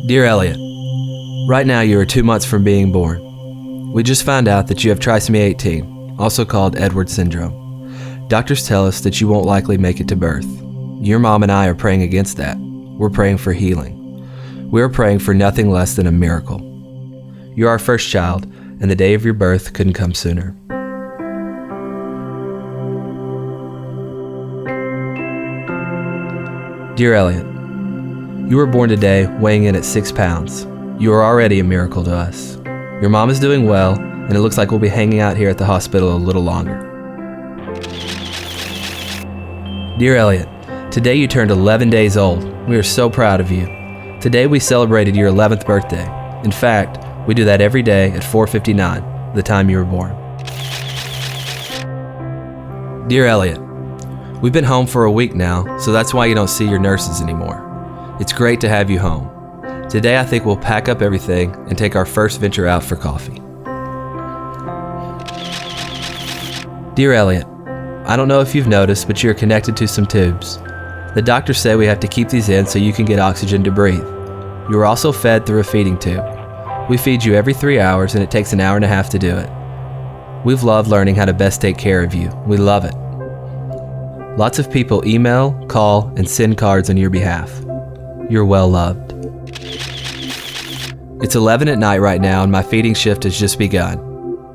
Dear Elliot, right now you are 2 months from being born. We just found out that you have trisomy 18, also called Edwards syndrome. Doctors tell us that you won't likely make it to birth. Your mom and I are praying against that. We're praying for healing. We're praying for nothing less than a miracle. You're our first child, and the day of your birth couldn't come sooner. Dear Elliot, you were born today weighing in at 6 pounds. You are already a miracle to us. Your mom is doing well, and it looks like we'll be hanging out here at the hospital a little longer. Dear Elliot, today you turned 11 days old. We are so proud of you. Today we celebrated your 11th birthday. In fact, we do that every day at 4:59, the time you were born. Dear Elliot, we've been home for a week now, so that's why you don't see your nurses anymore. It's great to have you home. Today I think we'll pack up everything and take our first venture out for coffee. Dear Elliot, I don't know if you've noticed, but you're connected to some tubes. The doctors say we have to keep these in so you can get oxygen to breathe. You are also fed through a feeding tube. We feed you every 3 hours and it takes an hour and a half to do it. We've loved learning how to best take care of you. We love it. Lots of people email, call, and send cards on your behalf. You're well loved. It's 11 at night right now and my feeding shift has just begun.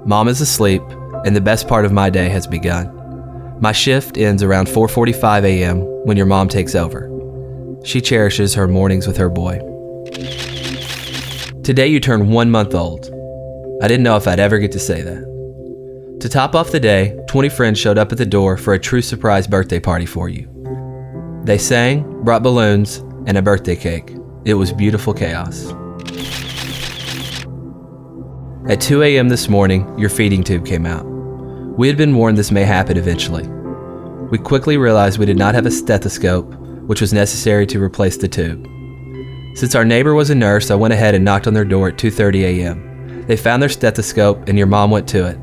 Mom is asleep and the best part of my day has begun. My shift ends around 4:45 a.m. when your mom takes over. She cherishes her mornings with her boy. Today you turn 1 month old. I didn't know if I'd ever get to say that. To top off the day, 20 friends showed up at the door for a true surprise birthday party for you. They sang, brought balloons, and a birthday cake. It was beautiful chaos. At 2 a.m. this morning, your feeding tube came out. We had been warned this may happen eventually. We quickly realized we did not have a stethoscope, which was necessary to replace the tube. Since our neighbor was a nurse, I went ahead and knocked on their door at 2:30 a.m. They found their stethoscope and your mom went to it.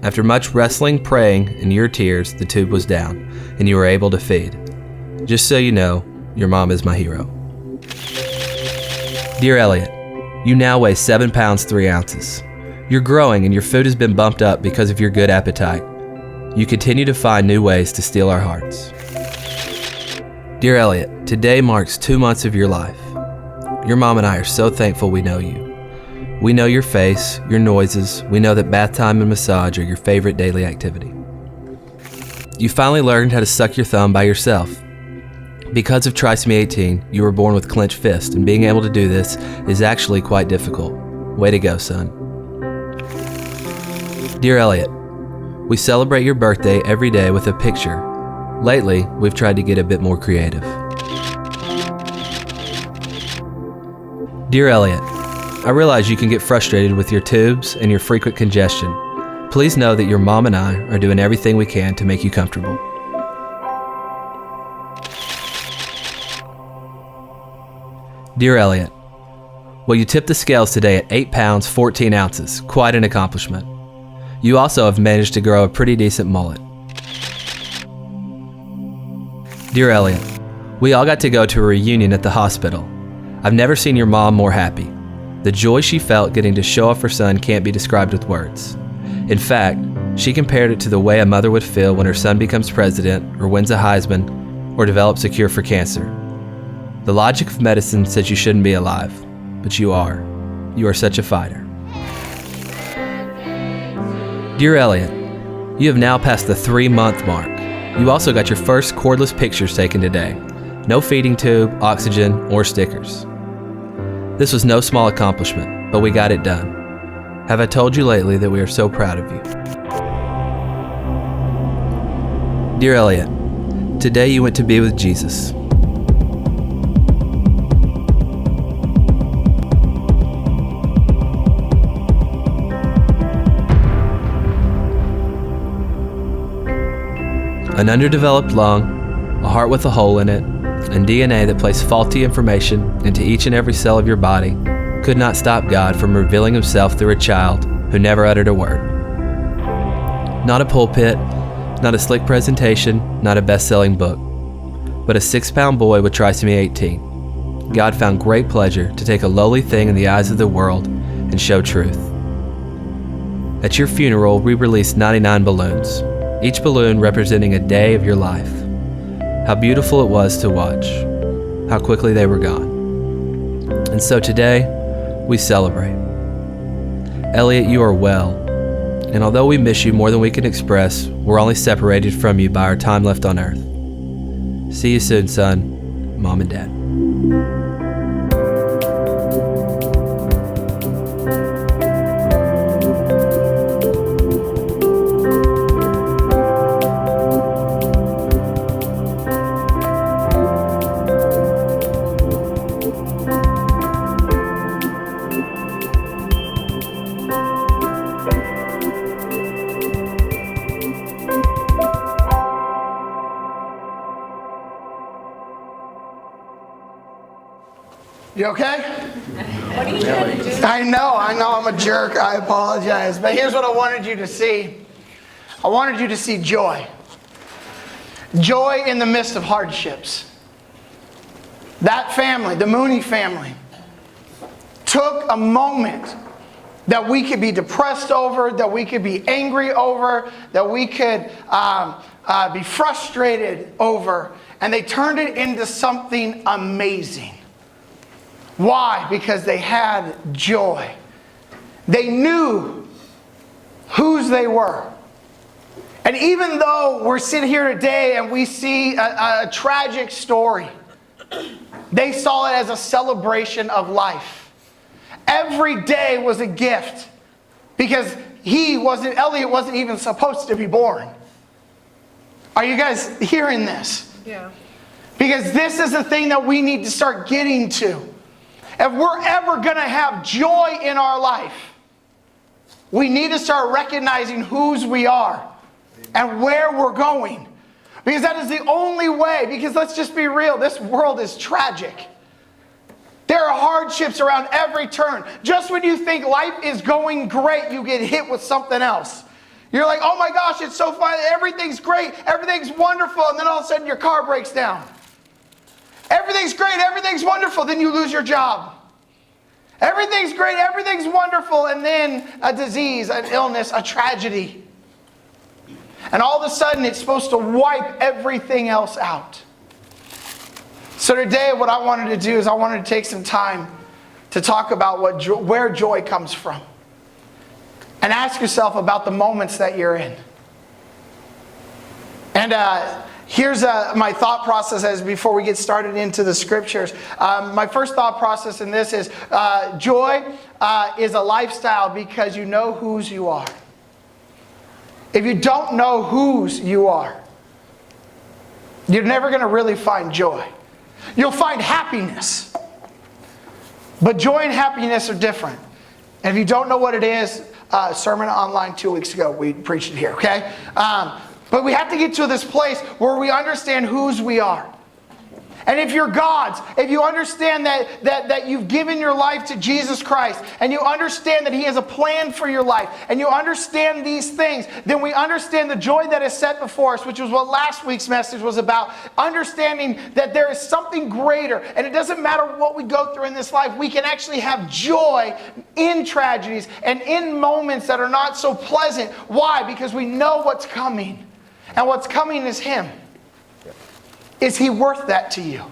After much wrestling, praying, and your tears, the tube was down, and you were able to feed. Just so you know, your mom is my hero. Dear Elliot, you now weigh 7 pounds 3 ounces. You're growing and your food has been bumped up because of your good appetite. You continue to find new ways to steal our hearts. Dear Elliot, today marks 2 months of your life. Your mom and I are so thankful we know you. We know your face, your noises. We know that bath time and massage are your favorite daily activity. You finally learned how to suck your thumb by yourself. Because of trisomy 18, you were born with clenched fists, and being able to do this is actually quite difficult. Way to go, son. Dear Elliot, we celebrate your birthday every day with a picture. Lately, we've tried to get a bit more creative. Dear Elliot, I realize you can get frustrated with your tubes and your frequent congestion. Please know that your mom and I are doing everything we can to make you comfortable. Dear Elliot, well, you tipped the scales today at 8 pounds 14 ounces, quite an accomplishment. You also have managed to grow a pretty decent mullet. Dear Elliot, we all got to go to a reunion at the hospital. I've never seen your mom more happy. The joy she felt getting to show off her son can't be described with words. In fact, she compared it to the way a mother would feel when her son becomes president or wins a Heisman or develops a cure for cancer. The logic of medicine says you shouldn't be alive, but you are. You are such a fighter. Dear Elliot, you have now passed the 3-month mark. You also got your first cordless pictures taken today. No feeding tube, oxygen, or stickers. This was no small accomplishment, but we got it done. Have I told you lately that we are so proud of you? Dear Elliot, today you went to be with Jesus. An underdeveloped lung, a heart with a hole in it, and DNA that placed faulty information into each and every cell of your body could not stop God from revealing himself through a child who never uttered a word. Not a pulpit, not a slick presentation, not a best-selling book, but a 6-pound boy with trisomy 18. God found great pleasure to take a lowly thing in the eyes of the world and show truth. At your funeral, we released 99 balloons, each balloon representing a day of your life. How beautiful it was to watch, how quickly they were gone. And so today, we celebrate. Elliot, you are well, and although we miss you more than we can express, we're only separated from you by our time left on earth. See you soon, son, Mom and Dad. You okay? What are you trying to do? I know I'm a jerk. I apologize. But here's what I wanted you to see. I wanted you to see joy. Joy in the midst of hardships. That family, the Mooney family, took a moment that we could be depressed over, that we could be angry over, that we could be frustrated over, and they turned it into something amazing. Why? Because they had joy. They knew whose they were. And even though we're sitting here today and we see a tragic story, they saw it as a celebration of life. Every day was a gift because Elliot wasn't even supposed to be born. Are you guys hearing this? Yeah. Because this is the thing that we need to start getting to. If we're ever going to have joy in our life, we need to start recognizing whose we are and where we're going. Because that is the only way. Because let's just be real, this world is tragic. There are hardships around every turn. Just when you think life is going great, you get hit with something else. You're like, oh my gosh, it's so fun. Everything's great. Everything's wonderful. And then all of a sudden your car breaks down. Everything's great, everything's wonderful, then you lose your job. Everything's great, everything's wonderful, and then a disease, an illness, a tragedy. And all of a sudden it's supposed to wipe everything else out. So today what I wanted to do is I wanted to take some time to talk about where joy comes from. And ask yourself about the moments that you're in. And here's my thought process as before we get started into the scriptures. My first thought process in this is joy is a lifestyle because you know whose you are. If you don't know whose you are, you're never going to really find joy. You'll find happiness. But joy and happiness are different. And if you don't know what it is, sermon online 2 weeks ago, we preached it here, okay? But we have to get to this place where we understand whose we are. And if you're God's, if you understand that you've given your life to Jesus Christ, and you understand that He has a plan for your life, and you understand these things, then we understand the joy that is set before us, which was what last week's message was about. Understanding that there is something greater, and it doesn't matter what we go through in this life, we can actually have joy in tragedies and in moments that are not so pleasant. Why? Because we know what's coming. And what's coming is Him. Is He worth that to you?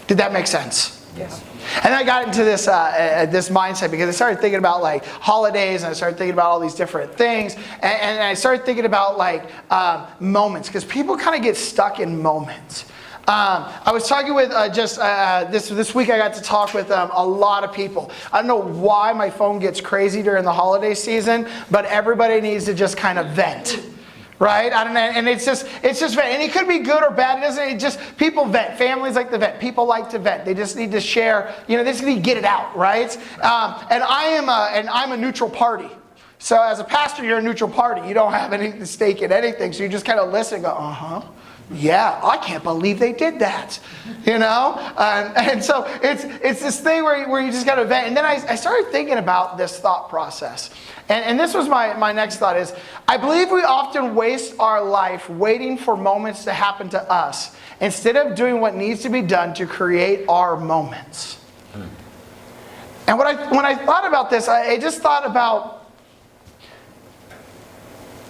Did that make sense? Yes. And I got into this this mindset because I started thinking about like holidays, and I started thinking about all these different things, and I started thinking about like moments, because people kind of get stuck in moments. I was talking with this week I got to talk with a lot of people. I don't know why my phone gets crazy during the holiday season, but everybody needs to just kind of vent. Right? I don't know, and it's just vent. And it could be good or bad. It just people vent. Families like to vent. People like to vent. They just need to share, they just need to get it out, right? And I'm a neutral party. So as a pastor, you're a neutral party. You don't have any stake in anything. So you just kind of listen and go, Yeah, I can't believe they did that, you know? And so it's this thing where you just got to vent. And then I started thinking about this thought process. And this was my next thought is, I believe we often waste our life waiting for moments to happen to us instead of doing what needs to be done to create our moments. And when I thought about this, I just thought about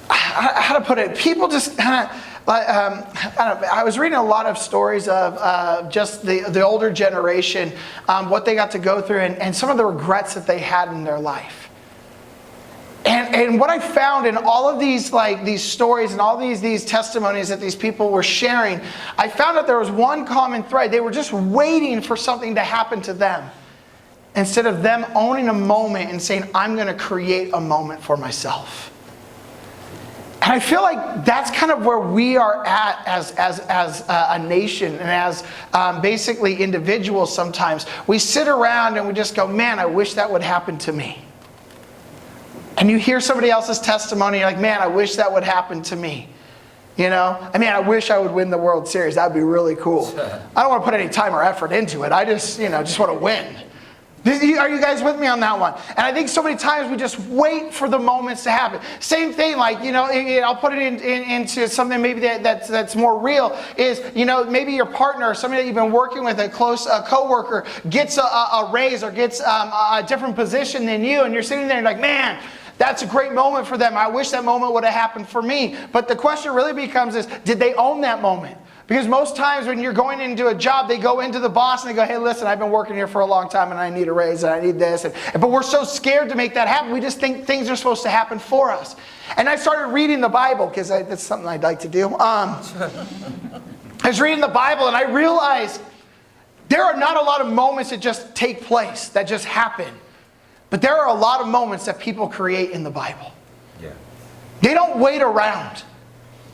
how to put it. People just kind of, I was reading a lot of stories of just the older generation, what they got to go through, and some of the regrets that they had in their life. And what I found in all of these stories and all these testimonies that these people were sharing, I found that there was one common thread. They were just waiting for something to happen to them, instead of them owning a moment and saying, I'm going to create a moment for myself. And I feel like that's kind of where we are at as a nation and as basically individuals sometimes. We sit around and we just go, man, I wish that would happen to me. And you hear somebody else's testimony, you're like, man, I wish that would happen to me. You know? I mean, I wish I would win the World Series. That would be really cool. I don't want to put any time or effort into it. I just want to win. Are you guys with me on that one? And I think so many times we just wait for the moments to happen. Same thing, like, I'll put it into something maybe that's more real is, maybe your partner or somebody that you've been working with, a close coworker, gets a raise or gets a different position than you, and you're sitting there and you're like, man, that's a great moment for them. I wish that moment would have happened for me. But the question really becomes is, did they own that moment? Because most times when you're going into a job, they go into the boss and they go, hey, listen, I've been working here for a long time and I need a raise and I need this. But we're so scared to make that happen. We just think things are supposed to happen for us. And I started reading the Bible because that's something I'd like to do. I was reading the Bible and I realized there are not a lot of moments that just take place, that just happen. But there are a lot of moments that people create in the Bible. Yeah. They don't wait around.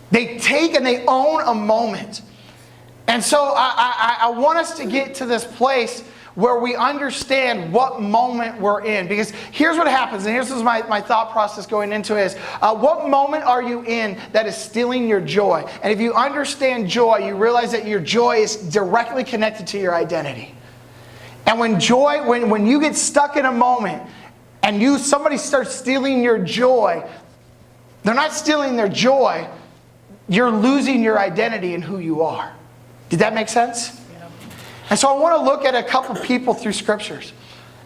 They take and they own a moment. And so I want us to get to this place where we understand what moment we're in. Because here's what happens, and here's my thought process going into it is, what moment are you in that is stealing your joy? And if you understand joy, you realize that your joy is directly connected to your identity. And when you get stuck in a moment and somebody starts stealing your joy, they're not stealing their joy, you're losing your identity in who you are. Did that make sense? Yeah. And so I want to look at a couple people through scriptures.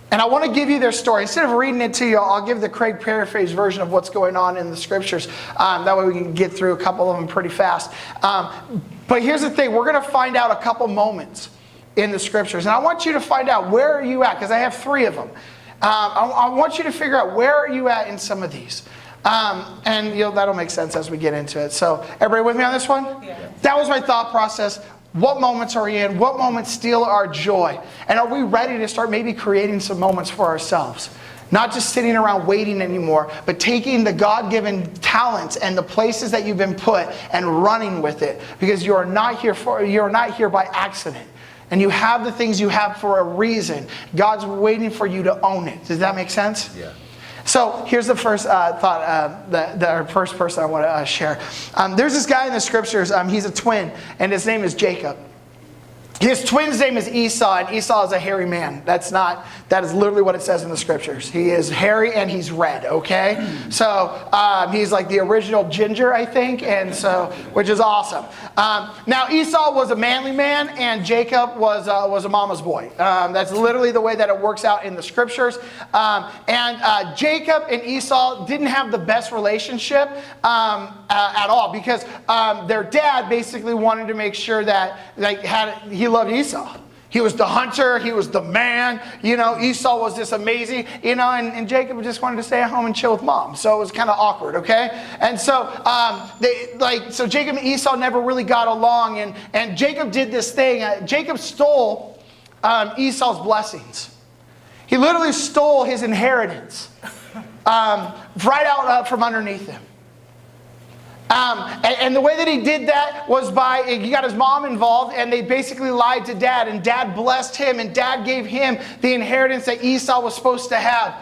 And I want to give you their story. Instead of reading it to you, I'll give the Craig paraphrase version of what's going on in the scriptures. That way we can get through a couple of them pretty fast. But here's the thing. We're going to find out a couple moments in the scriptures. And I want you to find out, where are you at? Because I have 3 of them. I want you to figure out, where are you at in some of these? And that'll make sense as we get into it. So everybody with me on this one? Yeah. That was my thought process. What moments are we in? What moments steal our joy? And are we ready to start maybe creating some moments for ourselves? Not just sitting around waiting anymore, but taking the God-given talents and the places that you've been put and running with it. Because you're not here by accident. And you have the things you have for a reason. God's waiting for you to own it. Does that make sense? Yeah. So here's the first thought, the first person I want to share. There's this guy in the scriptures. He's a twin, and his name is Jacob. His twin's name is Esau, and Esau is a hairy man. That is literally what it says in the scriptures. He is hairy and he's red, okay? So he's like the original ginger, I think, and so, which is awesome. Now Esau was a manly man and Jacob was a mama's boy. That's literally the way that it works out in the scriptures. And Jacob and Esau didn't have the best relationship at all, because their dad basically wanted to make sure that he loved Esau. He was the hunter. He was the man. Esau was this amazing, and Jacob just wanted to stay at home and chill with mom. So it was kind of awkward, okay? And so so Jacob and Esau never really got along, and Jacob did this thing. Jacob stole Esau's blessings. He literally stole his inheritance right out from underneath him. And the way that he did that was he got his mom involved, and they basically lied to dad, and dad blessed him, and dad gave him the inheritance that Esau was supposed to have.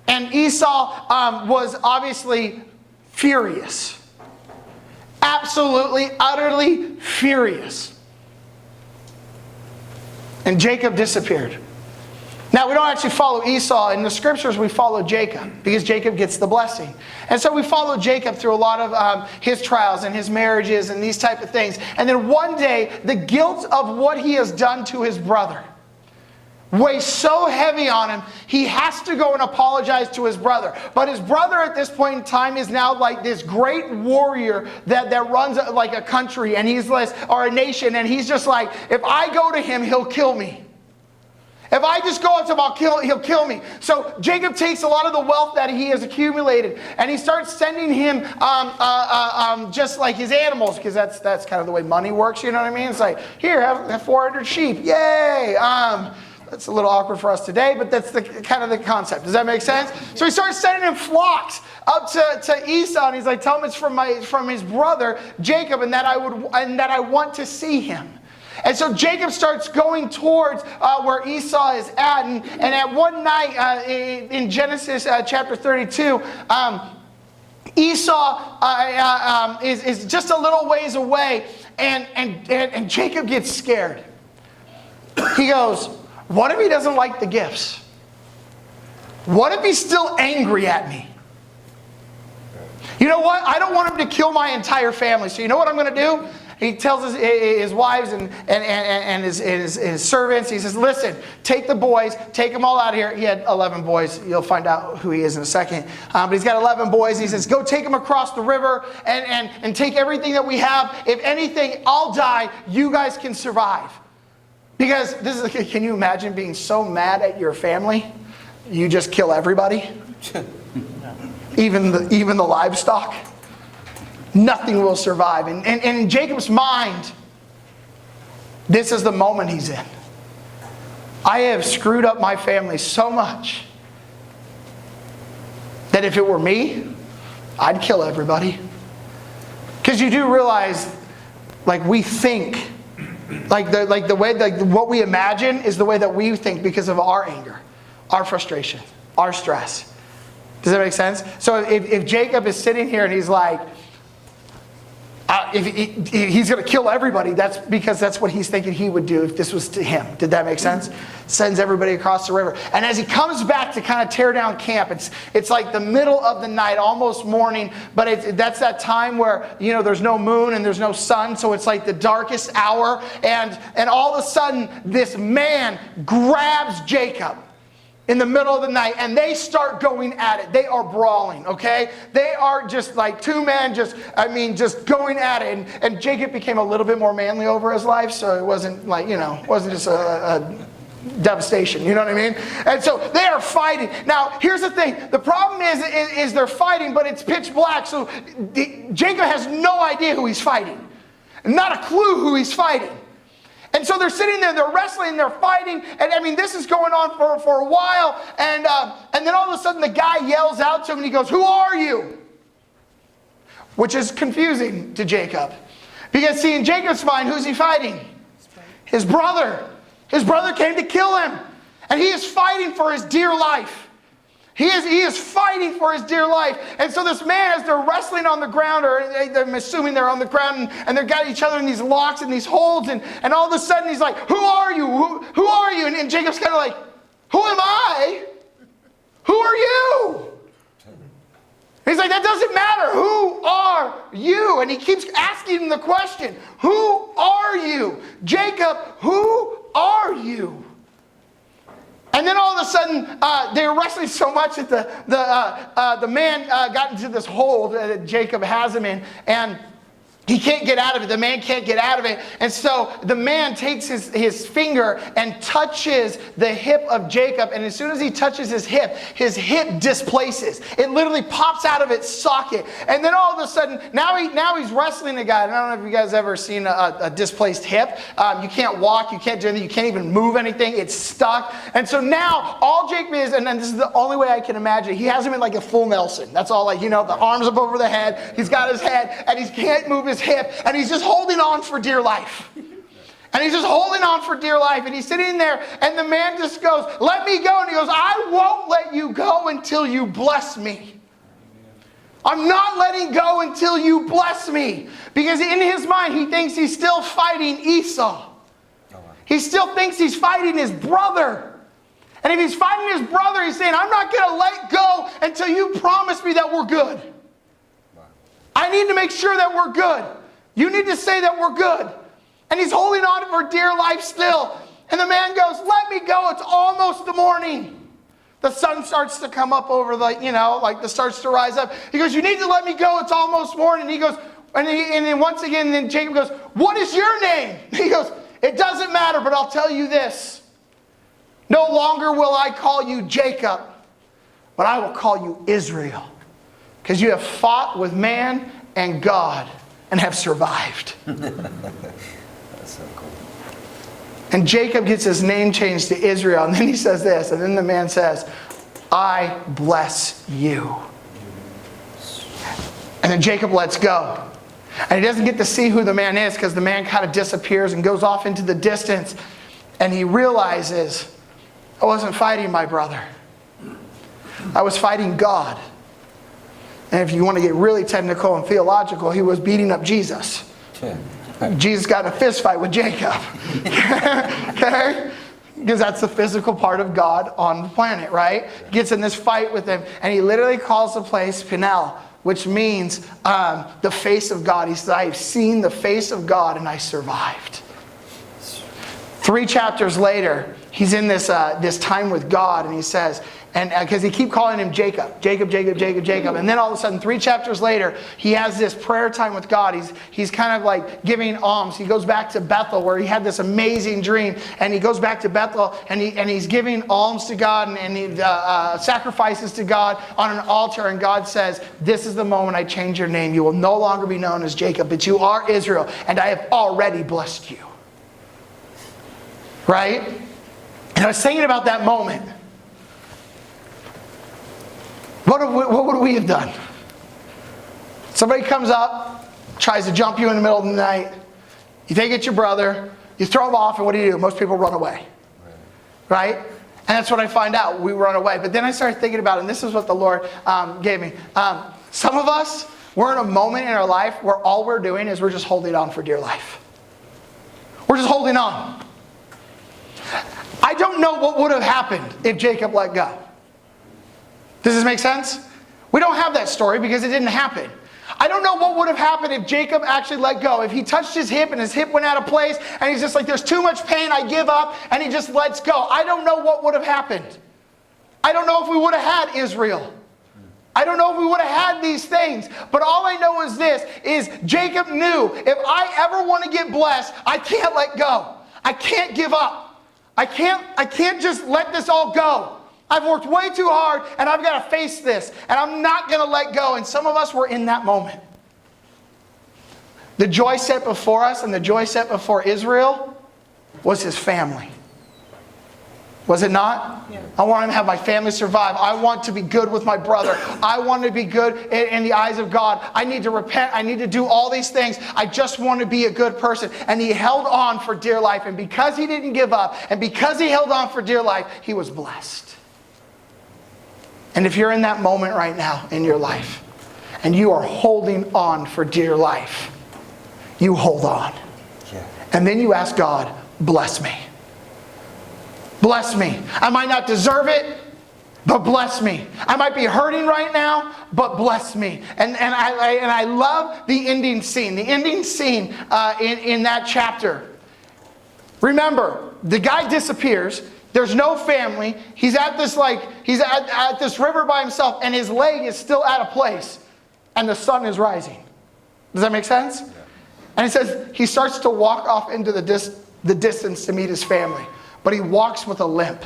And Esau was obviously furious. absolutely, utterly furious. And Jacob disappeared. Now, we don't actually follow Esau. In the scriptures, we follow Jacob because Jacob gets the blessing. And so we follow Jacob through a lot of his trials and his marriages and these type of things. And then one day, the guilt of what he has done to his brother weighs so heavy on him, he has to go and apologize to his brother. But his brother at this point in time is now like this great warrior that runs like a country, and he's like, or a nation, and he's just like, if I go to him, he'll kill me. If I just go up to him, he'll kill me. So Jacob takes a lot of the wealth that he has accumulated, and he starts sending him just like his animals, because that's kind of the way money works, you know what I mean? It's like, here, have 400 sheep, yay! That's a little awkward for us today, but that's the kind of the concept. Does that make sense? So he starts sending him flocks up to Esau, and he's like, tell him it's from his brother Jacob, and that I want to see him. And so Jacob starts going towards where Esau is at. And at one night in Genesis chapter 32, Esau is just a little ways away. And Jacob gets scared. He goes, what if he doesn't like the gifts? What if he's still angry at me? You know what? I don't want him to kill my entire family. So you know what I'm going to do? He tells his wives and his servants, he says, listen, take the boys, take them all out of here. He had 11 boys. You'll find out who he is in a second. But he's got 11 boys. He says, go take them across the river and take everything that we have. If anything, I'll die. You guys can survive. Because can you imagine being so mad at your family? You just kill everybody? Even the livestock? Nothing will survive. And in Jacob's mind, this is the moment he's in. I have screwed up my family so much that if it were me, I'd kill everybody. Because you do realize, like, we think, the way, what we imagine is the way that we think because of our anger, our frustration, our stress. Does that make sense? So if Jacob is sitting here and he's like, if he's going to kill everybody, that's because that's what he's thinking he would do if this was to him. Did that make sense? Sends everybody across the river. And as he comes back to kind of tear down camp, it's like the middle of the night, almost morning, but that's that time where, you know, there's no moon and there's no sun, so it's like the darkest hour. And all of a sudden, this man grabs Jacob in the middle of the night, and they start going at it. They are brawling, okay? They are just like two men just going at it. And Jacob became a little bit more manly over his life, so it wasn't like, wasn't just a devastation, you know what I mean? And so they are fighting. Now, here's the thing. The problem is they're fighting, but it's pitch black, so Jacob has no idea who he's fighting. Not a clue who he's fighting. And so they're sitting there, they're wrestling, they're fighting, and I mean, this is going on for a while, and then all of a sudden the guy yells out to him and he goes, who are you? Which is confusing to Jacob. Because see, in Jacob's mind, who's he fighting? His brother. His brother came to kill him, and he is fighting for his dear life. He is fighting for his dear life. And so this man, as they're wrestling on the ground, or I'm assuming they're on the ground, and they've got each other in these locks and these holds, and all of a sudden he's like, who are you? Who are you? And Jacob's kind of like, who am I? Who are you? He's like, that doesn't matter. Who are you? And he keeps asking him the question, who are you? Jacob, who are you? And then all of a sudden, they were wrestling so much that the man got into this hold that Jacob has him in, and he can't get out of it. The man can't get out of it. And so the man takes his finger and touches the hip of Jacob. And as soon as he touches his hip displaces. It literally pops out of its socket. And then all of a sudden, now he's wrestling a guy. And I don't know if you guys ever seen a displaced hip. You can't walk. You can't do anything. You can't even move anything. It's stuck. And so now all Jacob is, and this is the only way I can imagine, he has him in like a full Nelson. That's all, the arms up over the head. He's got his head, and he can't move his hip, and he's just holding on for dear life. And he's just holding on for dear life, and he's sitting there, and the man just goes, let me go. And he goes, I won't let you go until you bless me. I'm not letting go until you bless me. Because in his mind, he thinks he's still fighting Esau. He still thinks he's fighting his brother. And if he's fighting his brother, he's saying, I'm not going to let go until you promise me that we're good. I need to make sure that we're good. You need to say that we're good. And he's holding on for dear life still. And the man goes, let me go. It's almost the morning. The sun starts to come up over the starts to rise up. He goes, you need to let me go. It's almost morning. He goes, and then once again, then Jacob goes, what is your name? He goes, it doesn't matter, but I'll tell you this. No longer will I call you Jacob, but I will call you Israel. Because you have fought with man and God and have survived. That's so cool. And Jacob gets his name changed to Israel. And then he says this. And then the man says, I bless you. And then Jacob lets go. And he doesn't get to see who the man is because the man kind of disappears and goes off into the distance. And he realizes, I wasn't fighting my brother. I was fighting God. And if you want to get really technical and theological, he was beating up Jesus. Jesus got in a fist fight with Jacob. Okay? Because that's the physical part of God on the planet, right? Gets in this fight with him. And he literally calls the place Peniel, which means the face of God. He said, I've seen the face of God and I survived. 3 chapters later, he's in this time with God, and he says, and because he keep calling him Jacob, Jacob, Jacob, Jacob, Jacob, and then all of a sudden, 3 chapters later, he has this prayer time with God. He's kind of like giving alms. He goes back to Bethel where he had this amazing dream, and he goes back to Bethel and he's giving alms to God and he sacrifices to God on an altar, and God says, "This is the moment I change your name. You will no longer be known as Jacob, but you are Israel, and I have already blessed you." Right? And I was thinking about that moment. What would we have done? Somebody comes up, tries to jump you in the middle of the night. You think it's your brother. You throw him off, and what do? Most people run away. Right? And that's what I find out. We run away. But then I started thinking about it, and this is what the Lord gave me. Some of us, we're in a moment in our life where all we're doing is we're just holding on for dear life. We're just holding on. I don't know what would have happened if Jacob let go. Does this make sense? We don't have that story because it didn't happen. I don't know what would have happened if Jacob actually let go. If he touched his hip and his hip went out of place and he's just like, there's too much pain, I give up, and he just lets go. I don't know what would have happened. I don't know if we would have had Israel. I don't know if we would have had these things. But all I know is this, is Jacob knew if I ever want to get blessed, I can't let go. I can't give up. I can't just let this all go. I've worked way too hard and I've got to face this and I'm not going to let go. And some of us were in that moment. The joy set before us and the joy set before Israel was his family. Was it not? Yeah. I want to have my family survive. I want to be good with my brother. I want to be good in the eyes of God. I need to repent. I need to do all these things. I just want to be a good person. And he held on for dear life. And because he didn't give up, and because he held on for dear life, he was blessed. And if you're in that moment right now in your life, and you are holding on for dear life, you hold on. Yeah. And then you ask God, bless me. Bless me. I might not deserve it, but bless me. I might be hurting right now, but bless me. And I love the ending scene. The ending scene in that chapter. Remember, the guy disappears. There's no family. He's at this at this river by himself, and his leg is still out of place, and the sun is rising. Does that make sense? Yeah. And it says he starts to walk off into the distance to meet his family. But he walks with a limp.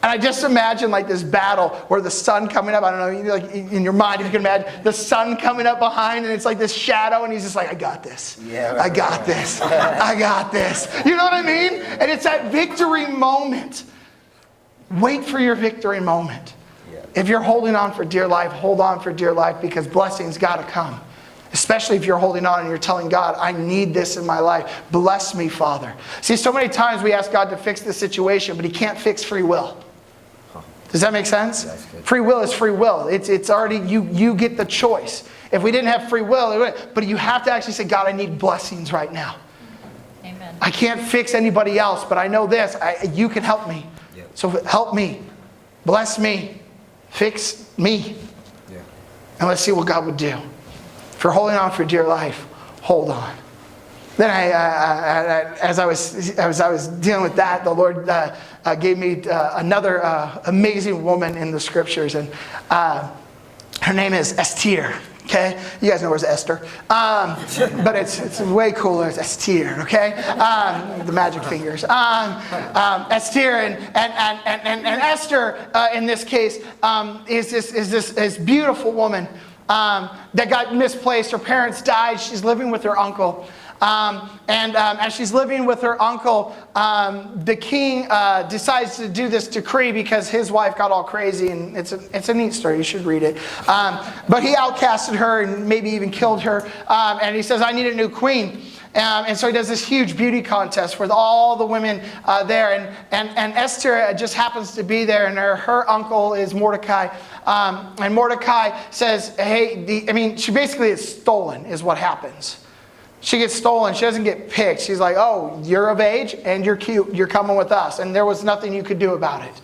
And I just imagine like this battle where the sun coming up, I don't know, like in your mind, if you can imagine the sun coming up behind and it's like this shadow and he's just like, I got this. Yeah, right, I got this. I got this. You know what I mean? And it's that victory moment. Wait for your victory moment. Yeah. If you're holding on for dear life, hold on for dear life because blessings got to come. Especially if you're holding on and you're telling God, I need this in my life. Bless me, Father. See, so many times we ask God to fix the situation, but he can't fix free will. Does that make sense? That's good. Free will is free will. It's already, you get the choice. If we didn't have free will, it would, but you have to actually say, God, I need blessings right now. Amen. I can't fix anybody else, but I know this. You can help me. Yep. So help me. Bless me. Fix me. Yeah. And let's see what God would do. If you're holding on for dear life, hold on. Then as I was dealing with that, the Lord gave me another amazing woman in the scriptures, and her name is Esther. Okay, you guys know where's Esther, but it's way cooler. It's Esther. Okay, the magic fingers. Esther and Esther in this case is this beautiful woman that got misplaced. Her parents died. She's living with her uncle. As she's living with her uncle, the king decides to do this decree because his wife got all crazy, and it's a neat story. You should read it. But he outcasted her and maybe even killed her. And he says, I need a new queen. And so he does this huge beauty contest with all the women there. And Esther just happens to be there, and her uncle is Mordecai. And Mordecai says, hey, she basically is stolen is what happens. She gets stolen. She doesn't get picked. She's like, oh, you're of age and you're cute. You're coming with us. And there was nothing you could do about it.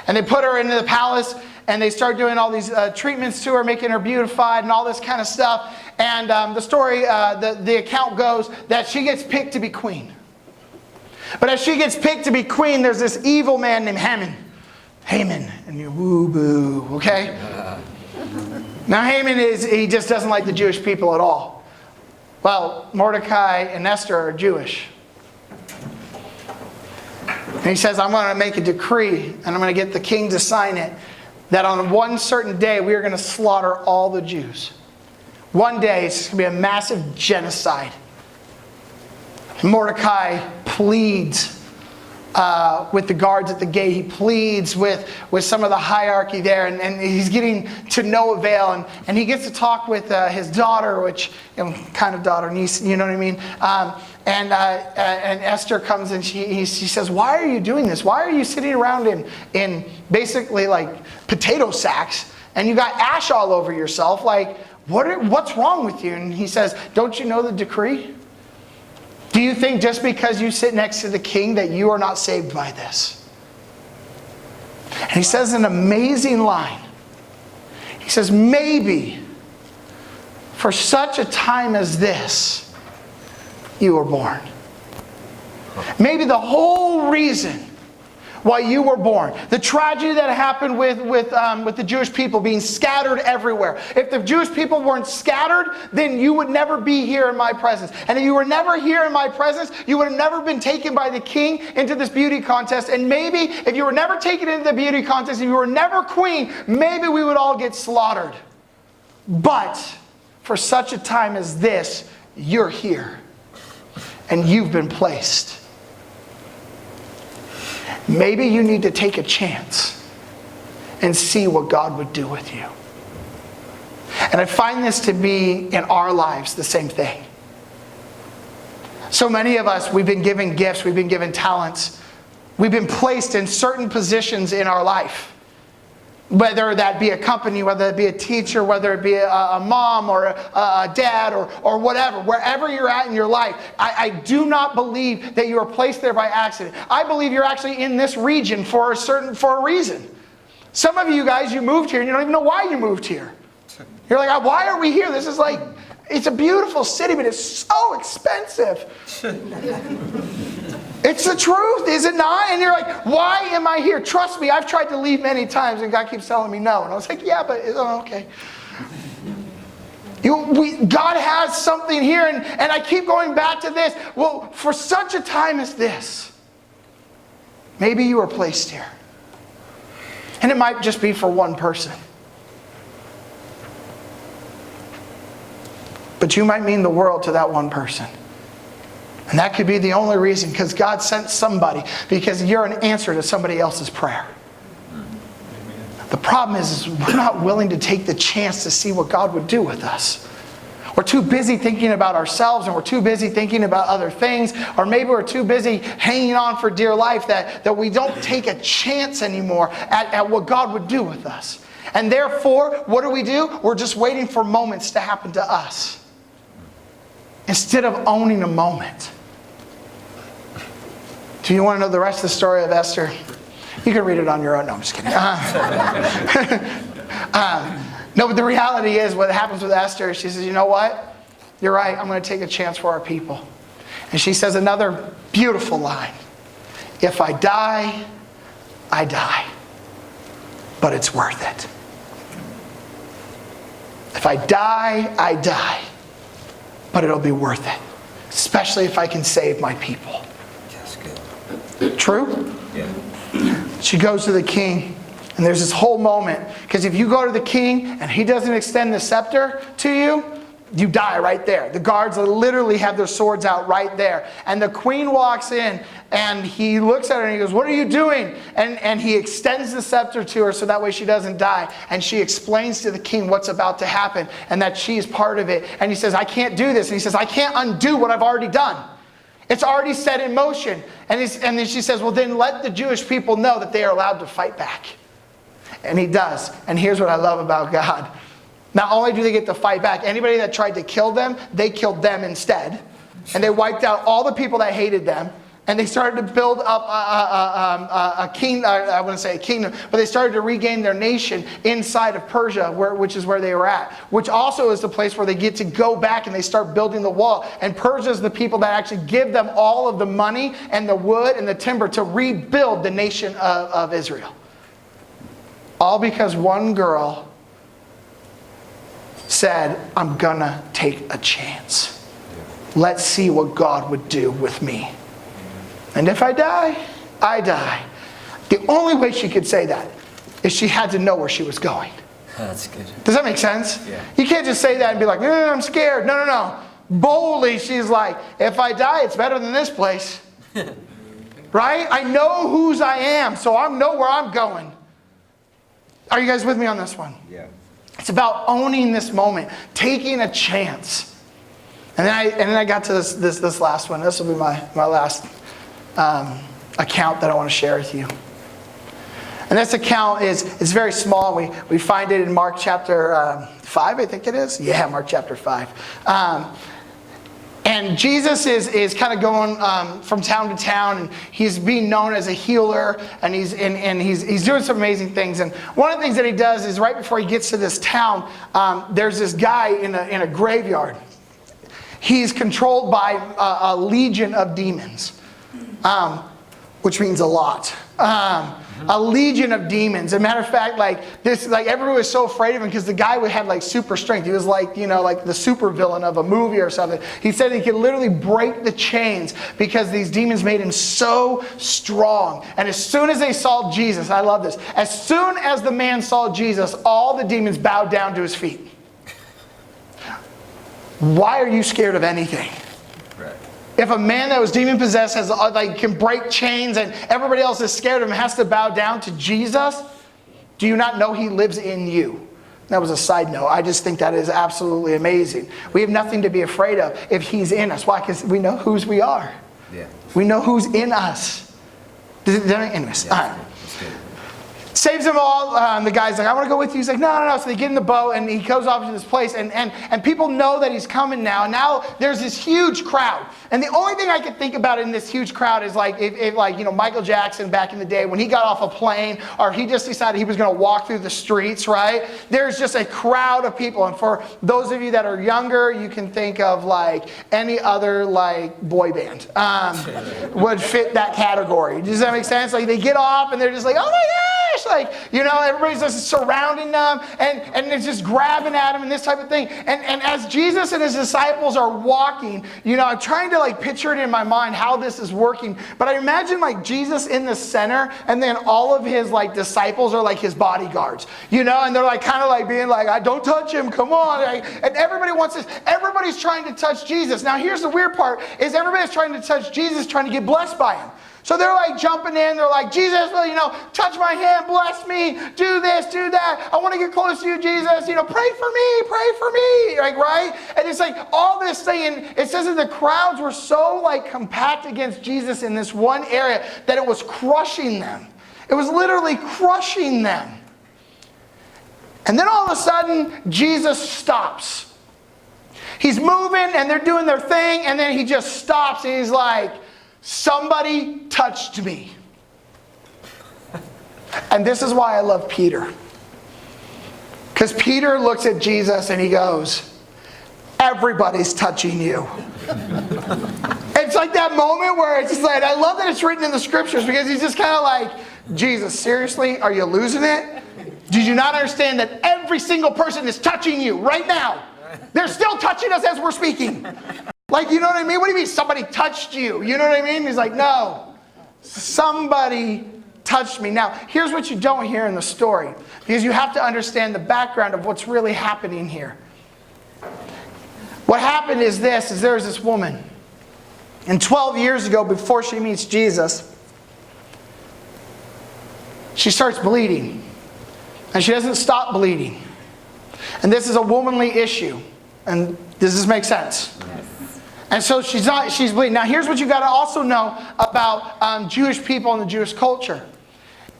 And they put her into the palace, and they start doing all these treatments to her, making her beautified and all this kind of stuff. And the story, the account goes that she gets picked to be queen. But as she gets picked to be queen, there's this evil man named Haman. And you woo-boo, okay? Now Haman he just doesn't like the Jewish people at all. Well, Mordecai and Esther are Jewish. And he says, I'm going to make a decree, and I'm going to get the king to sign it, that on one certain day we are going to slaughter all the Jews. One day it's going to be a massive genocide. And Mordecai pleads with the guards at the gate. He pleads with some of the hierarchy there, and he's getting to no avail. And he gets to talk with his daughter, which, kind of daughter, niece, you know what I mean? And Esther comes and she says, why are you doing this? Why are you sitting around in basically like potato sacks, and you got ash all over yourself? Like, what's wrong with you? And he says, don't you know the decree? Do you think just because you sit next to the king that you are not saved by this? And he says an amazing line. He says, maybe for such a time as this, you were born. Maybe the whole reason why you were born, the tragedy that happened with the Jewish people being scattered everywhere. If the Jewish people weren't scattered, then you would never be here in my presence. And if you were never here in my presence, you would have never been taken by the king into this beauty contest. And maybe if you were never taken into the beauty contest, if you were never queen, maybe we would all get slaughtered. But for such a time as this, you're here. And you've been placed. Maybe you need to take a chance and see what God would do with you. And I find this to be in our lives the same thing. So many of us, we've been given gifts, we've been given talents. We've been placed in certain positions in our life. Whether that be a company, whether it be a teacher, whether it be a mom or a dad or whatever, wherever you're at in your life, I do not believe that you are placed there by accident. I believe you're actually in this region for a reason. Some of you guys, you moved here and you don't even know why you moved here. You're like, why are we here? This is like, it's a beautiful city, but it's so expensive. It's the truth, is it not? And you're like, why am I here? Trust me, I've tried to leave many times and God keeps telling me no. And I was like, yeah, but okay. God has something here, and I keep going back to this. Well, for such a time as this, maybe you are placed here. And it might just be for one person. But you might mean the world to that one person. And that could be the only reason, because God sent somebody, because you're an answer to somebody else's prayer. The problem is we're not willing to take the chance to see what God would do with us. We're too busy thinking about ourselves, and we're too busy thinking about other things, or maybe we're too busy hanging on for dear life that we don't take a chance anymore at what God would do with us. And therefore, what do? We're just waiting for moments to happen to us instead of owning a moment. Do you want to know the rest of the story of Esther? You can read it on your own. No, I'm just kidding. No, but the reality is what happens with Esther, she says, you know what? You're right, I'm going to take a chance for our people. And she says another beautiful line. If I die, I die. But it's worth it. If I die, I die. But it'll be worth it. Especially if I can save my people. That's good. True? Yeah. She goes to the king. And there's this whole moment. Because if you go to the king and he doesn't extend the scepter to you, you die right there. The guards literally have their swords out right there. And the queen walks in and he looks at her and he goes, what are you doing? And he extends the scepter to her so that way she doesn't die. And she explains to the king what's about to happen and that she is part of it. And he says, I can't do this. And he says, I can't undo what I've already done. It's already set in motion. And then she says, well, then let the Jewish people know that they are allowed to fight back. And he does. And here's what I love about God. Not only do they get to fight back, anybody that tried to kill them, they killed them instead. And they wiped out all the people that hated them. And they started to build up a kingdom, I wouldn't say a kingdom, but they started to regain their nation inside of Persia, which is where they were at. Which also is the place where they get to go back and they start building the wall. And Persia is the people that actually give them all of the money and the wood and the timber to rebuild the nation of Israel. All because one girl said, I'm gonna take a chance. Let's see what God would do with me. And if I die, I die. The only way she could say that is she had to know where she was going. That's good. Does that make sense? Yeah. You can't just say that and be like, I'm scared. No. Boldly, she's like, if I die, it's better than this place. Right? I know whose I am, so I know where I'm going. Are you guys with me on this one? Yeah. It's about owning this moment, taking a chance. And then I got to this last one. This will be my last account that I want to share with you. And this account is very small. We find it in Mark chapter 5, I think it is. Yeah, Mark chapter 5. And Jesus is kind of going from town to town, and he's being known as a healer, and he's doing some amazing things. And one of the things that he does is right before he gets to this town, there's this guy in a graveyard. He's controlled by a legion of demons, which means a lot. A legion of demons. As a matter of fact, everyone was so afraid of him because the guy had super strength. He was like the super villain of a movie or something. He said he could literally break the chains because these demons made him so strong. And as soon as they saw Jesus, I love this. As soon as the man saw Jesus, all the demons bowed down to his feet. Why are you scared of anything? Right. If a man that was demon possessed can break chains and everybody else is scared of him, has to bow down to Jesus, do you not know he lives in you? That was a side note. I just think that is absolutely amazing. We have nothing to be afraid of if he's in us. Why? Because we know whose we are. Yeah. We know who's in us. Anyways, Yeah. all right. That's good. Saves them all. The guy's like, I want to go with you. He's like, no. So they get in the boat and he goes off to this place. And people know that he's coming now. Now there's this huge crowd. And the only thing I could think about in this huge crowd is if Michael Jackson back in the day when he got off a plane or he just decided he was going to walk through the streets, right? There's just a crowd of people. And for those of you that are younger, you can think of any other boy band would fit that category. Does that make sense? They get off and they're just like, oh my gosh! Everybody's just surrounding them and it's just grabbing at them and this type of thing. And as Jesus and his disciples are walking, I'm trying to picture it in my mind how this is working. But I imagine Jesus in the center and then all of his disciples are his bodyguards, and they're being don't touch him, come on. And everybody wants this. Everybody's trying to touch Jesus. Now here's the weird part is everybody's trying to touch Jesus, trying to get blessed by him. So they're like jumping in. They're like, Jesus, well, touch my hand, bless me, do this, do that. I want to get close to you, Jesus. Pray for me, like, right? And it's like all this thing. And it says that the crowds were so like compact against Jesus in this one area that it was crushing them. It was literally crushing them. And then all of a sudden, Jesus stops. He's moving and they're doing their thing, and then he just stops and he's like, somebody touched me. And this is why I love Peter. Because Peter looks at Jesus and he goes, everybody's touching you. It's like that moment where it's just like, I love that it's written in the scriptures, because he's just kind of like, Jesus, seriously, are you losing it? Did you not understand that every single person is touching you right now? They're still touching us as we're speaking. Like, you know what I mean? What do you mean somebody touched you? You know what I mean? He's like, no, somebody touched me. Now, here's what you don't hear in the story, because you have to understand the background of what's really happening here. What happened is there's this woman. And 12 years ago, before she meets Jesus, she starts bleeding. And she doesn't stop bleeding. And this is a womanly issue. And does this make sense? Yes. And so she's bleeding. Now here's what you got to also know about Jewish people and the Jewish culture.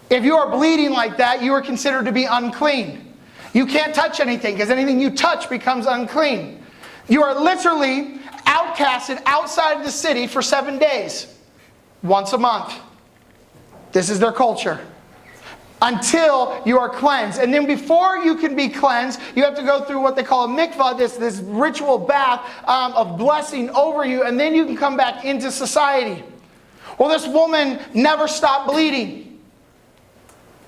If you are bleeding like that, you are considered to be unclean. You can't touch anything, because anything you touch becomes unclean. You are literally outcasted outside of the city for 7 days. Once a month. This is their culture. Until you are cleansed. And then before you can be cleansed, you have to go through what they call a mikvah, this ritual bath of blessing over you, and then you can come back into society. Well, this woman never stopped bleeding.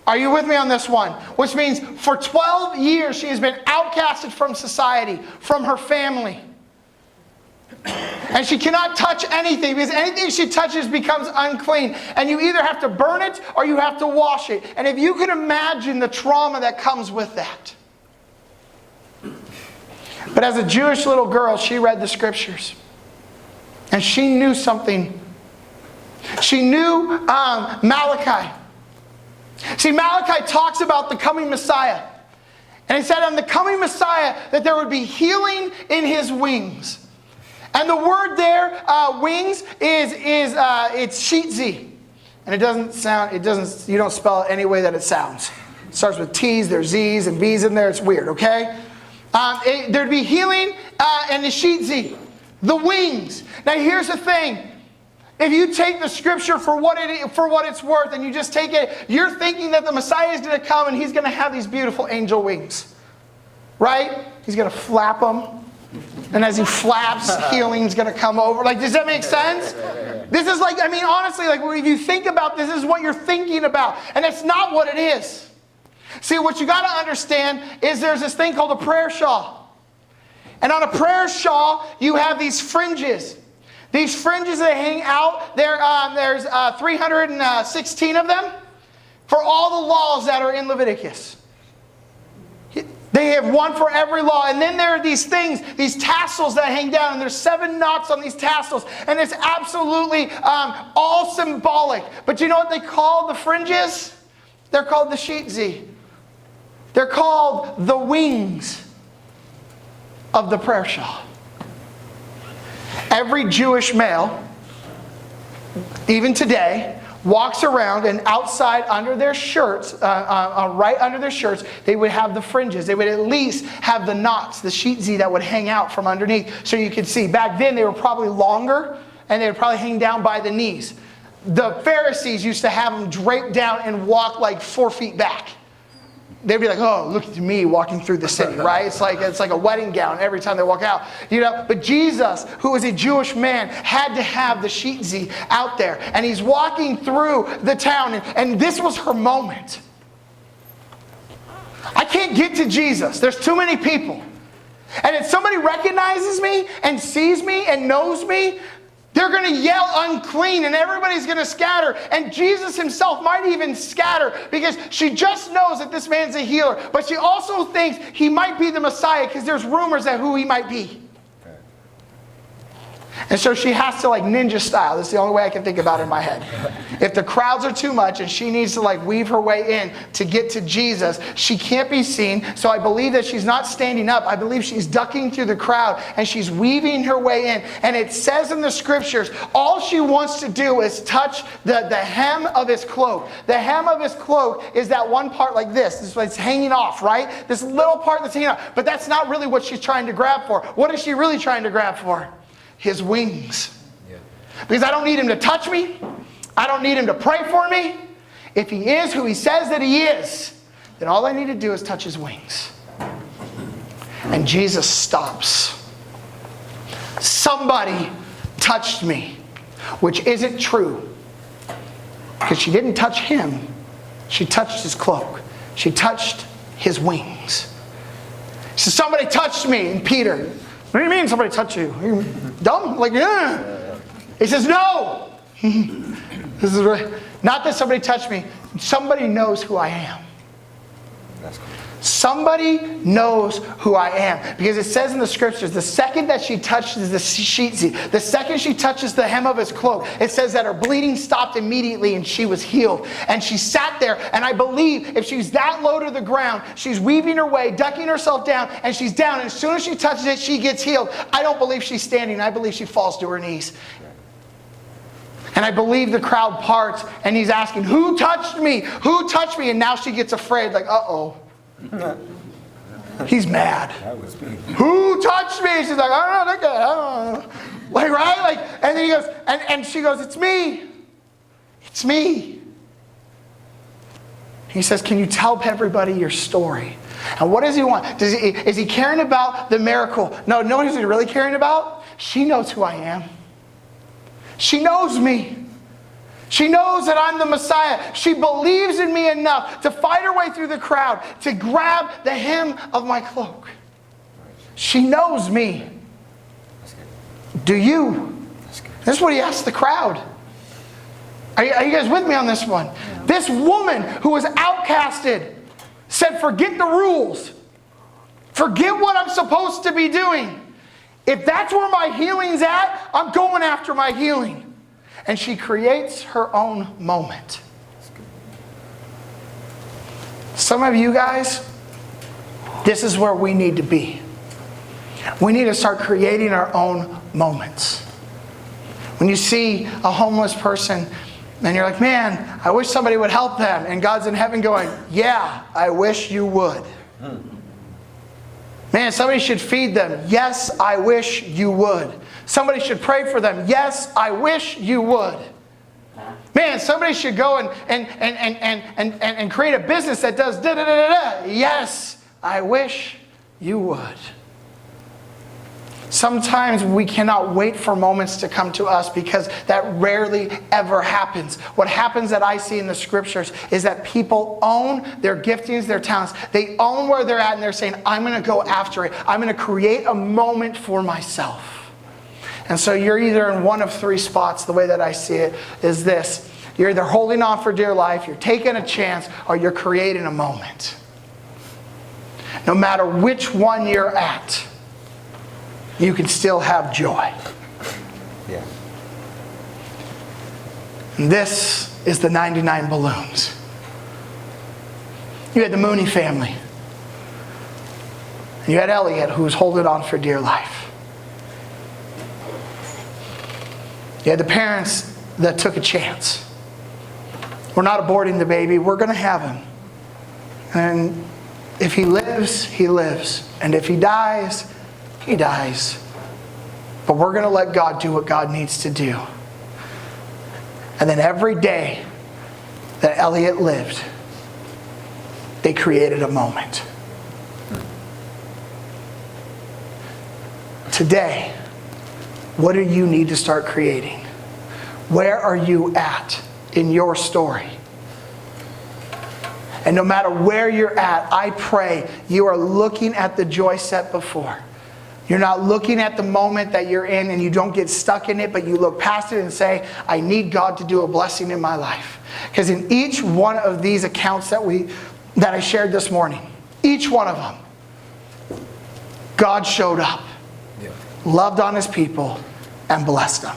Are you with me on this one? Which means for 12 years she has been outcasted from society, from her family. And she cannot touch anything, because anything she touches becomes unclean. And you either have to burn it or you have to wash it. And if you can imagine the trauma that comes with that. But as a Jewish little girl, she read the scriptures. And she knew something. She knew Malachi. See, Malachi talks about the coming Messiah. And he said on the coming Messiah that there would be healing in his wings. And the word there, wings, it's shitzi. And it doesn't, you don't spell it any way that it sounds. It starts with T's, there's Z's and B's in there. It's weird, okay? There'd be healing and the shitzi, the wings. Now here's the thing. If you take the scripture for what it's worth, and you just take it, you're thinking that the Messiah is going to come and he's going to have these beautiful angel wings. Right? He's going to flap them. And as he flaps, healing's going to come over. Like, does that make sense? This is like, I mean, honestly, like, if you think about this is what you're thinking about. And it's not what it is. See, what you got to understand is there's this thing called a prayer shawl. And on a prayer shawl, you have these fringes. These fringes that hang out, there's 316 of them for all the laws that are in Leviticus. They have one for every law. And then there are these things, these tassels that hang down. And there's 7 knots on these tassels. And it's absolutely all symbolic. But you know what they call the fringes? They're called the shitzi. They're called the wings of the prayer shawl. Every Jewish male, even today, walks around, and outside under their shirts, right under their shirts, they would have the fringes. They would at least have the knots, the shitzi that would hang out from underneath so you could see. Back then they were probably longer and they would probably hang down by the knees. The Pharisees used to have them draped down and walk like 4 feet back. They'd be like, oh, look at me walking through the city, right? It's like a wedding gown every time they walk out. You know, but Jesus, who was a Jewish man, had to have the shitzi out there. And he's walking through the town, and this was her moment. I can't get to Jesus. There's too many people. And if somebody recognizes me and sees me and knows me, they're going to yell unclean and everybody's going to scatter. And Jesus himself might even scatter because she just knows that this man's a healer. But she also thinks he might be the Messiah because there's rumors of who he might be. And so she has to like ninja style. That's the only way I can think about it in my head. If the crowds are too much and she needs to like weave her way in to get to Jesus, she can't be seen. So I believe that she's not standing up. I believe she's ducking through the crowd and she's weaving her way in. And it says in the scriptures, all she wants to do is touch the hem of his cloak. The hem of his cloak is that one part like this. This is what's hanging off, right? This little part that's hanging off. But that's not really what she's trying to grab for. What is she really trying to grab for? His wings. Yeah. Because I don't need him to touch me. I don't need him to pray for me. If he is who he says that he is, then all I need to do is touch his wings. And Jesus stops. Somebody touched me, which isn't true. Because she didn't touch him. She touched his cloak. She touched his wings. She said, somebody touched me. And Peter, what do you mean somebody touched you? Are you dumb? Like, yeah. He says, no. This is right. Not that somebody touched me. Somebody knows who I am. That's cool. Somebody knows who I am. Because it says in the scriptures, the second that she touches the sheet, the second she touches the hem of his cloak, it says that her bleeding stopped immediately and she was healed. And she sat there, and I believe if she's that low to the ground, she's weaving her way, ducking herself down, and she's down. And as soon as she touches it, she gets healed. I don't believe she's standing. I believe she falls to her knees. And I believe the crowd parts, and he's asking, who touched me? Who touched me? And now she gets afraid, like, uh-oh. He's mad. Who touched me? She's like, I don't know, that guy, I don't know. Like, right? Like, and then he goes, and she goes, it's me. It's me. He says, can you tell everybody your story? And what does he want? Is he caring about the miracle? No, what is he really caring about? She knows who I am. She knows me. She knows that I'm the Messiah. She believes in me enough to fight her way through the crowd, to grab the hem of my cloak. She knows me. Do you? This is what he asked the crowd. Are you guys with me on this one? This woman who was outcasted said, forget the rules. Forget what I'm supposed to be doing. If that's where my healing's at, I'm going after my healing. And she creates her own moment. Some of you guys, this is where we need to be. We need to start creating our own moments. When you see a homeless person and you're like, man, I wish somebody would help them. And God's in heaven going, yeah, I wish you would. Man, somebody should feed them. Yes, I wish you would. Somebody should pray for them. Yes, I wish you would. Man, somebody should go and create a business that does da-da-da-da-da. Yes, I wish you would. Sometimes we cannot wait for moments to come to us because that rarely ever happens. What happens that I see in the scriptures is that people own their giftings, their talents. They own where they're at and they're saying, I'm going to go after it. I'm going to create a moment for myself. And so you're either in one of three spots. The way that I see it is this. You're either holding on for dear life, you're taking a chance, or you're creating a moment. No matter which one you're at, you can still have joy. Yeah. And this is the 99 balloons. You had the Mooney family. And you had Elliot, who was holding on for dear life. You had the parents that took a chance. We're not aborting the baby. We're going to have him. And if he lives, he lives. And if he dies, he dies. But we're going to let God do what God needs to do. And then every day that Elliot lived, they created a moment. Today, what do you need to start creating? Where are you at in your story? And no matter where you're at, I pray you are looking at the joy set before. You're not looking at the moment that you're in and you don't get stuck in it, but you look past it and say, I need God to do a blessing in my life. Because in each one of these accounts that I shared this morning, each one of them, God showed up, loved on his people, and bless them.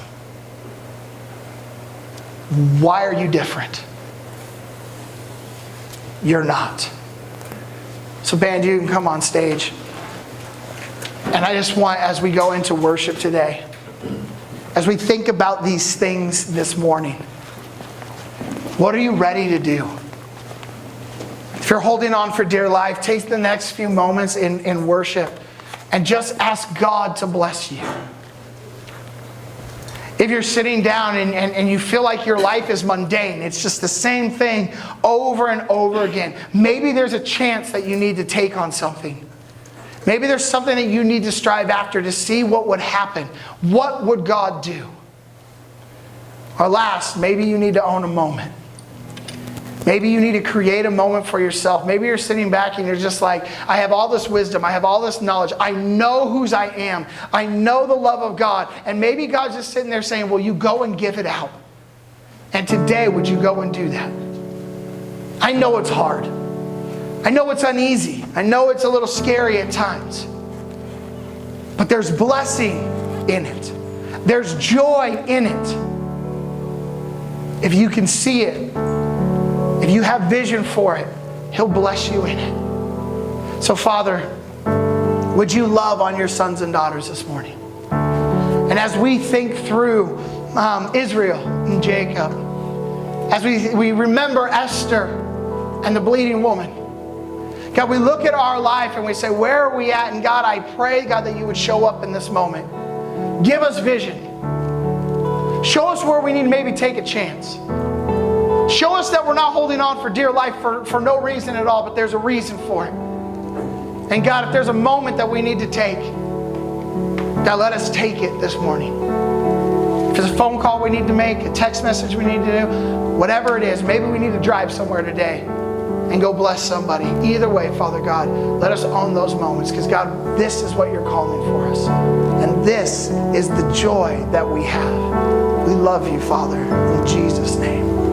Why are you different? You're not. So band, you can come on stage. And I just want, as we go into worship today, as we think about these things this morning, what are you ready to do? If you're holding on for dear life, take the next few moments in worship and just ask God to bless you. If you're sitting down and you feel like your life is mundane, it's just the same thing over and over again, maybe there's a chance that you need to take on something. Maybe there's something that you need to strive after to see what would happen. What would God do? Or last, maybe you need to own a moment. Maybe you need to create a moment for yourself. Maybe you're sitting back and you're just like, I have all this wisdom. I have all this knowledge. I know whose I am. I know the love of God. And maybe God's just sitting there saying, well, you go and give it out. And today, would you go and do that? I know it's hard. I know it's uneasy. I know it's a little scary at times. But there's blessing in it. There's joy in it. If you can see it, if you have vision for it, He'll bless you in it. So Father, would you love on your sons and daughters this morning? And as we think through Israel and Jacob, as we remember Esther and the bleeding woman, God, we look at our life and we say, where are we at? And God, I pray, God, that you would show up in this moment. Give us vision. Show us where we need to maybe take a chance. Show us that we're not holding on for dear life for no reason at all, but there's a reason for it. And God, if there's a moment that we need to take, God, let us take it this morning. If there's a phone call we need to make, a text message we need to do, whatever it is, maybe we need to drive somewhere today and go bless somebody. Either way, Father God, let us own those moments, because God, this is what you're calling for us. And this is the joy that we have. We love you, Father, in Jesus' name.